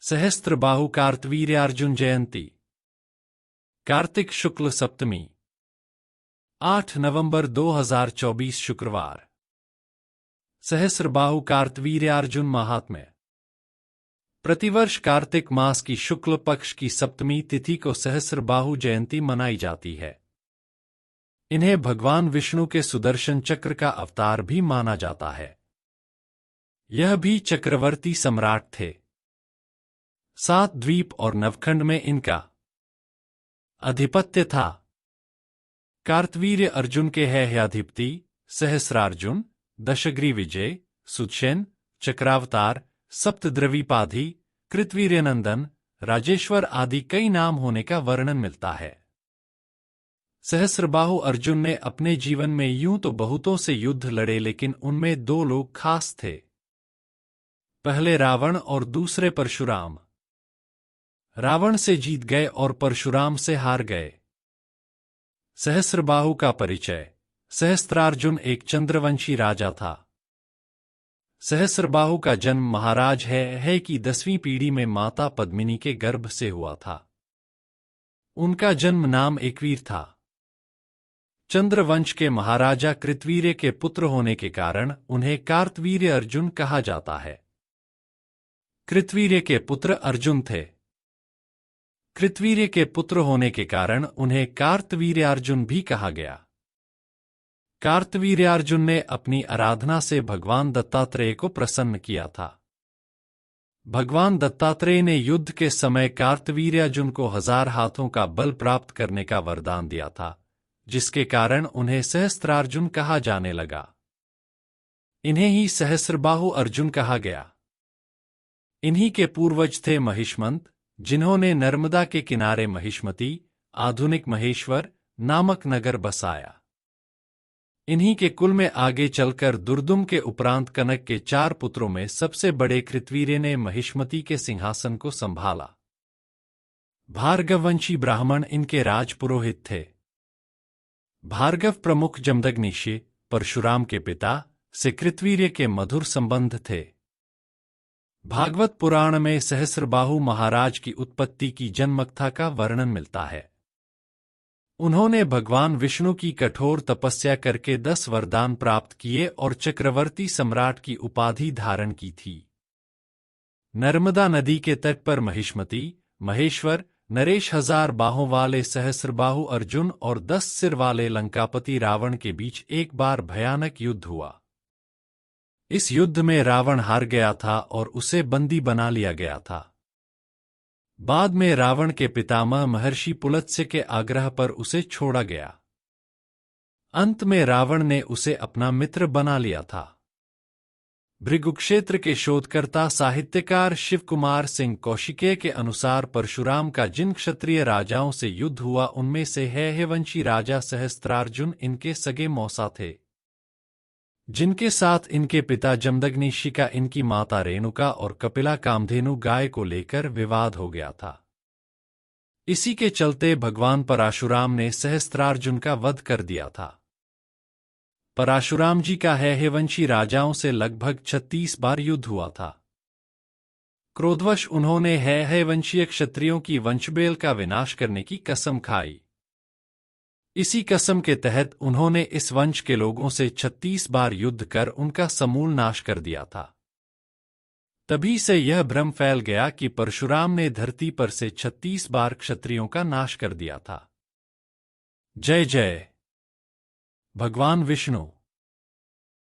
सहस्त्रबाहु कार्तवीर्यार्जुन जयंती। कार्तिक शुक्ल सप्तमी 8 नवंबर 2024 शुक्रवार। सहस्त्रबाहु कार्तवीर्यार्जुन महात्म्य। प्रतिवर्ष कार्तिक मास की शुक्ल पक्ष की सप्तमी तिथि को सहस्त्रबाहु जयंती मनाई जाती है। इन्हें भगवान विष्णु के सुदर्शन चक्र का अवतार भी माना जाता है। यह भी चक्रवर्ती सम्राट थे। 7 द्वीप और नवखंड में इनका अधिपत्य था। कार्तवीर्य अर्जुन के हैहयाधिपति सहस्रार्जुन, दशग्री विजय, सुदर्शन, चक्रावतार, सप्तद्रवीपाधि, कृतवीर्यनंदन, राजेश्वर आदि कई नाम होने का वर्णन मिलता है। सहस्त्रबाहु अर्जुन ने अपने जीवन में यूं तो बहुतों से युद्ध लड़े, लेकिन उनमें 2 लोग खास थे। पहले रावण और दूसरे परशुराम। रावण से जीत गए और परशुराम से हार गए। सहस्त्रबाहु का परिचय। सहस्त्रार्जुन एक चंद्रवंशी राजा था। सहस्त्रबाहु का जन्म महाराज है की 10वीं पीढ़ी में माता पद्मिनी के गर्भ से हुआ था। उनका जन्म नाम एकवीर था। चंद्रवंश के महाराजा कृतवीर्य के पुत्र होने के कारण उन्हें कार्तवीर्य अर्जुन कहा जाता है। कृतवीर्य के पुत्र अर्जुन थे। कृतवीर्य के पुत्र होने के कारण उन्हें कार्तवीर्यार्जुन भी कहा गया। कार्तवीर्यार्जुन ने अपनी आराधना से भगवान दत्तात्रेय को प्रसन्न किया था। भगवान दत्तात्रेय ने युद्ध के समय कार्तवीर्यार्जुन को 1000 हाथों का बल प्राप्त करने का वरदान दिया था, जिसके कारण उन्हें सहस्त्रार्जुन कहा जाने लगा। इन्हें ही सहस्त्रबाहु अर्जुन कहा गया। इन्हीं के पूर्वज थे महिष्मंत, जिन्होंने नर्मदा के किनारे महिष्मती, आधुनिक महेश्वर नामक नगर बसाया। इन्हीं के कुल में आगे चलकर दुर्दुम के उपरांत कनक के 4 पुत्रों में सबसे बड़े कृतवीर्य ने महिष्मती के सिंहासन को संभाला। भार्गववंशी ब्राह्मण इनके राजपुरोहित थे। भार्गव प्रमुख जमदग्निषि, परशुराम के पिता, से कृतवीर्य के मधुर संबंध थे। भागवत पुराण में सहस्त्रबाहु महाराज की उत्पत्ति की जन्मकथा का वर्णन मिलता है। उन्होंने भगवान विष्णु की कठोर तपस्या करके 10 वरदान प्राप्त किए और चक्रवर्ती सम्राट की उपाधि धारण की थी। नर्मदा नदी के तट पर महिष्मती, महेश्वर, नरेश 1000 बाहों वाले सहस्त्रबाहु अर्जुन और 10 सिर वाले लंकापति रावण के बीच एक बार भयानक युद्ध हुआ। इस युद्ध में रावण हार गया था और उसे बंदी बना लिया गया था। बाद में रावण के पितामह महर्षि पुलत्स्य के आग्रह पर उसे छोड़ा गया। अंत में रावण ने उसे अपना मित्र बना लिया था। भृगुक्षेत्र के शोधकर्ता साहित्यकार शिवकुमार सिंह कौशिकीय के अनुसार परशुराम का जिन क्षत्रिय राजाओं से युद्ध हुआ उनमें से हैहयवंशी राजा सहस्त्रार्जुन इनके सगे मौसा थे, जिनके साथ इनके पिता जमदग्निषि का इनकी माता रेणुका और कपिला कामधेनु गाय को लेकर विवाद हो गया था। इसी के चलते भगवान परशुराम ने सहस्त्रार्जुन का वध कर दिया था। परशुराम जी का हैहयवंशी राजाओं से लगभग 36 बार युद्ध हुआ था। क्रोधवश उन्होंने हैहयवंशीय क्षत्रियों की वंशबेल का विनाश करने की कसम खाई। इसी कसम के तहत उन्होंने इस वंश के लोगों से 36 बार युद्ध कर उनका समूल नाश कर दिया था। तभी से यह भ्रम फैल गया कि परशुराम ने धरती पर से 36 बार क्षत्रियों का नाश कर दिया था। जय जय भगवान विष्णु।